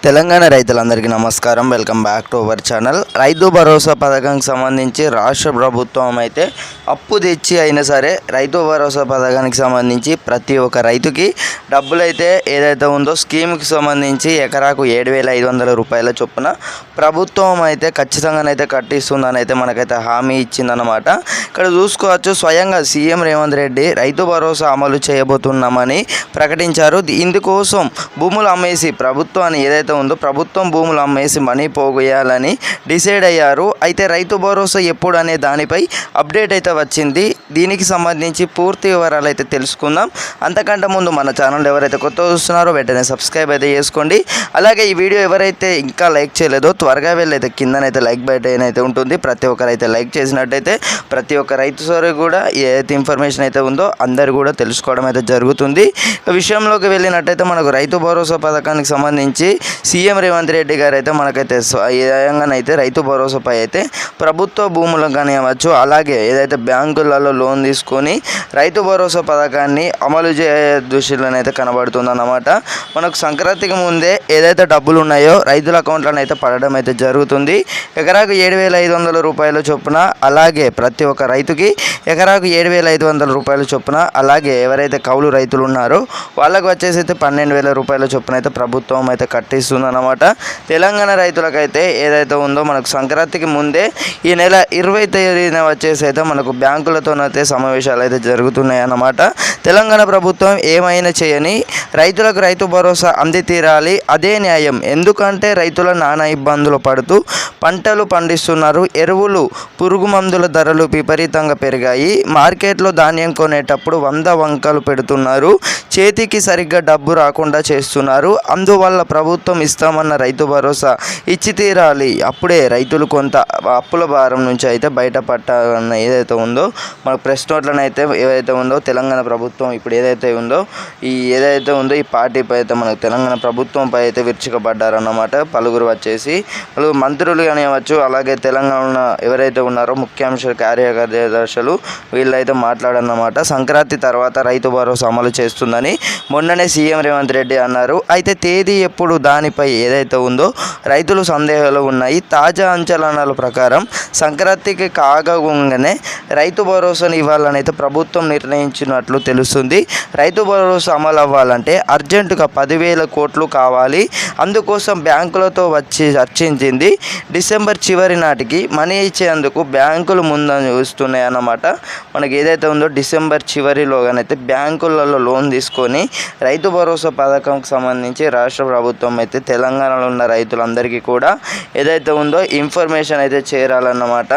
తెలంగాణ రైతులందరికీ నమస్కారం. Welcome back to our channel. Rythu Bharosa పథకానికి సంబంధించి రాష్ట్ర ప్రభుత్వం అయితే అప్పు తెచ్చి అయినా సరే రైతు భరోసా పథకానికి సంబంధించి ప్రతి ఒక్క రైతుకి డబ్బులు అయితే ఏదైతే ఉందో స్కీమ్కి సంబంధించి ఎకరాకు 7,500 రూపాయల చొప్పున ప్రభుత్వం అయితే ఖచ్చితంగానైతే కట్టిస్తుందని అయితే మనకైతే హామీ ఇచ్చిందన్నమాట. ఇక్కడ చూసుకోవచ్చు, స్వయంగా సీఎం రేవంత్ రెడ్డి రైతు భరోసా అమలు చేయబోతున్నామని ప్రకటించారు. ఇందుకోసం భూములు అమ్మేసి ప్రభుత్వాన్ని ఏదైతే ఉందో ప్రభుత్వం భూములు అమ్మేసి మనీ పోగేయాలని డిసైడ్ అయ్యారు. అయితే రైతు భరోసా ఎప్పుడు అనే దానిపై అప్డేట్ అయితే వచ్చింది. దీనికి సంబంధించి పూర్తి వివరాలు అయితే తెలుసుకుందాం. అంతకంటే ముందు మన ఛానల్ ఎవరైతే కొత్తగా చూస్తున్నారో వెంటనే సబ్స్క్రైబ్ అయితే చేసుకోండి. అలాగే ఈ వీడియో ఎవరైతే ఇంకా లైక్ చేయలేదో త్వరగా వెళ్ళైతే కిందనైతే లైక్ బటన్ అయితే ఉంటుంది. ప్రతి ఒక్కరైతే లైక్ చేసినట్టయితే ప్రతి ఒక్క రైతు సోదరు కూడా ఏదైతే ఇన్ఫర్మేషన్ అయితే ఉందో అందరు కూడా తెలుసుకోవడం అయితే జరుగుతుంది. విషయంలోకి వెళ్ళినట్టయితే మనకు రైతు భరోసా పథకానికి సంబంధించి సీఎం రేవంత్ రెడ్డి గారు అయితే మనకైతే స్వయంగానైతే రైతు భరోసాపై అయితే ప్రభుత్వ భూములకు కానివ్వచ్చు, అలాగే ఏదైతే బ్యాంకులలో లోన్ తీసుకొని రైతు భరోసా పథకాన్ని అమలు చేసే దృష్టిలోనైతే కనబడుతుందన్నమాట. మనకు సంక్రాంతికి ముందే ఏదైతే డబ్బులు ఉన్నాయో రైతుల అకౌంట్లను అయితే పడడం అయితే జరుగుతుంది. ఎకరాకు 7,500 రూపాయల చొప్పున, అలాగే ప్రతి ఒక్క రైతుకి ఎకరాకు 7,500 రూపాయల చొప్పున, అలాగే ఎవరైతే కౌలు రైతులు ఉన్నారో వాళ్ళకు వచ్చేసి అయితే 12,000 రూపాయల చొప్పున అయితే ప్రభుత్వం అయితే కట్టిస్తుందన్నమాట. తెలంగాణ రైతులకైతే ఏదైతే ఉందో మనకు సంక్రాంతికి ముందే ఈ నెల 20 తేదీన వచ్చేసి అయితే మనకు బ్యాంకులతోనైతే సమావేశాలు అయితే జరుగుతున్నాయి అన్నమాట. తెలంగాణ ప్రభుత్వం ఏమైనా చేయని రైతులకు రైతు భరోసా అంది తీరాలి, అదే న్యాయం. ఎందుకంటే రైతుల నానా ఇబ్బందులు పడుతూ పంటలు పండిస్తున్నారు. ఎరువులు, పురుగు మందుల ధరలు విపరీతంగా పెరిగాయి. మార్కెట్లో ధాన్యం కొనేటప్పుడు 100 వంకలు పెడుతున్నారు. చేతికి సరిగ్గా డబ్బు రాకుండా చేస్తున్నారు. అందువల్ల ప్రభుత్వం ఇస్తామన్న రైతు భరోసా ఇచ్చి తీరాలి. అప్పుడే రైతులు కొంత అప్పుల భారం నుంచి అయితే బయటపడాలన్న ఏదైతే ఉందో మన ప్రెస్ నోట్లను అయితే ఏదైతే ఉందో తెలంగాణ ప్రభుత్వం ఇప్పుడు ఏదైతే ఉందో ఈ పార్టీపై అయితే మనకు తెలంగాణ ప్రభుత్వంపై అయితే విరుచుకుపడ్డారన్నమాట. పలువురు వచ్చేసి మంత్రులు కానివ్వచ్చు, అలాగే తెలంగాణ ఎవరైతే ఉన్నారో ముఖ్యాంశ కార్యదర్శులు వీళ్ళైతే మాట్లాడన్నమాట. సంక్రాంతి తర్వాత రైతు భరోసా అమలు చేస్తుందని మొన్ననే సీఎం రేవంత్ రెడ్డి అన్నారు. అయితే తేదీ ఎప్పుడు దానిపై ఏదైతే ఉందో రైతులు సందేహాలు ఉన్నాయి. తాజా అంచనాల ప్రకారం సంక్రాంతికి కాగానే రైతు భరోసాను ఇవ్వాలని అయితే ప్రభుత్వం నిర్ణయించినట్లు తెలుస్తుంది. రైతు భరోసా అమలు అవ్వాలంటే అర్జెంటుగా 10,000 కోట్లు కావాలి. అందుకోసం బ్యాంకులతో వచ్చి చర్చించింది. డిసెంబర్ చివరి నాటికి మనీ ఇచ్చేందుకు బ్యాంకులు ముందని వస్తున్నాయి అన్నమాట. మనకి ఏదైతే ఉందో డిసెంబర్ చివరిలోగానైతే బ్యాంకులలో లోన్ తీసుకొని రైతు భరోసా పథకంకి సంబంధించి రాష్ట్ర ప్రభుత్వం అయితే తెలంగాణలో ఉన్న రైతులందరికీ కూడా ఏదైతే ఉందో ఇన్ఫర్మేషన్ అయితే చేరాలన్నమాట.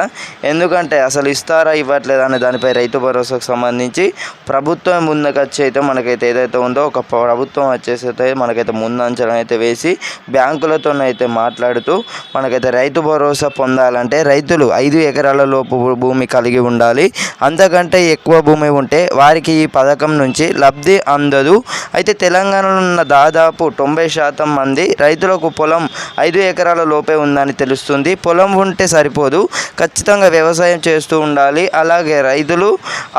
ఎందుకంటే అసలు ఇస్తారా ఇవ్వట్లేదా అనే దానిపై రైతు భరోసాకు సంబంధించి ప్రభుత్వం ముందుకు వచ్చి అయితే మనకైతే ఏదైతే ఉందో ఒక ప్రభుత్వం వచ్చేసి అయితే మనకైతే ముందంచడం అయితే వేసి బ్యాంకులతోనైతే మాట్లాడుతూ మనకైతే రైతు భరోసా పొందాలంటే రైతులు 5 ఎకరాల లోపు భూమి కలిగి ఉండాలి. అంతకంటే ఎక్కువ భూమి ఉంటే వారికి ఈ పథకం నుంచి లబ్ధి అందదు. అయితే తెలంగాణలో ఉన్న దాదాపు 90% మంది రైతులకు పొలం 5 ఎకరాల లోపే ఉందని తెలుస్తుంది. పొలం ఉంటే సరిపోదు, ఖచ్చితంగా వ్యవసాయం చేస్తూ ఉండాలి. అలాగే రైతులు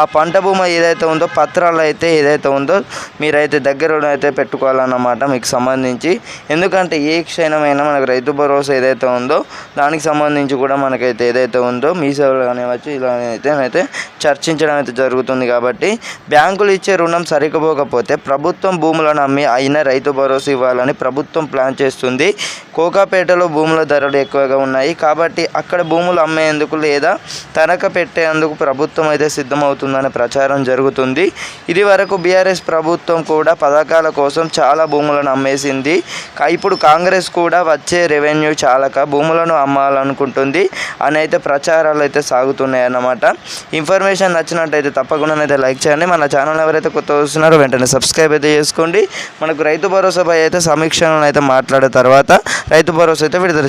ఆ పంట భూమి ఏదైతే ఉందో పత్రాలు అయితే ఏదైతే ఉందో మీరైతే దగ్గరలో అయితే పెట్టుకోవాలన్నమాట మీకు సంబంధించి. ఎందుకంటే ఏ క్షణమైనా మనకు రైతు భరోసా ఏదైతే ఉందో దానికి సంబంధించి కూడా మనకైతే ఏదైతే ఉందో మీ సేవలు కానివ్వచ్చు ఇలా అయితే చర్చించడం అయితే జరుగుతుంది. కాబట్టి బ్యాంకులు ఇచ్చే రుణం సరిపోకపోతే ప్రభుత్వం భూములను అమ్మి అయినా రైతు భరోసా ఇవ్వాలని ప్రభుత్వం ప్లాన్ చేస్తుంది. కోకాపేటలో భూముల ధరలు ఎక్కువగా ఉన్నాయి కాబట్టి అక్కడ భూములు అమ్మేందుకు లేదా తనఖా పెట్టేందుకు ప్రభుత్వం అయితే సిద్ధమవుతుందనే ప్రచారం జరుగుతుంది. ఇది వరకు బీఆర్ఎస్ ప్రభుత్వం కూడా పథకాల కోసం చాలా భూములను అమ్మేసింది. ఇప్పుడు కాంగ్రెస్ కూడా వచ్చే రెవెన్యూ చాలక భూములను అమ్మాలనుకుంటుంది అని అయితే ప్రచారాలు అయితే సాగుతున్నాయి అన్నమాట. ఇన్ఫర్మేషన్ నచ్చినట్టయితే తప్పకుండా అయితే లైక్ చేయండి. మన ఛానల్ ఎవరైతే కొత్త వస్తున్నారో వెంటనే సబ్స్క్రైబ్ అయితే చేసుకోండి. మనకు రైతు భరోసాపై అయితే సమీక్షలను అయితే మాట్లాడిన తర్వాత రైతు భరోసా అయితే విడుదల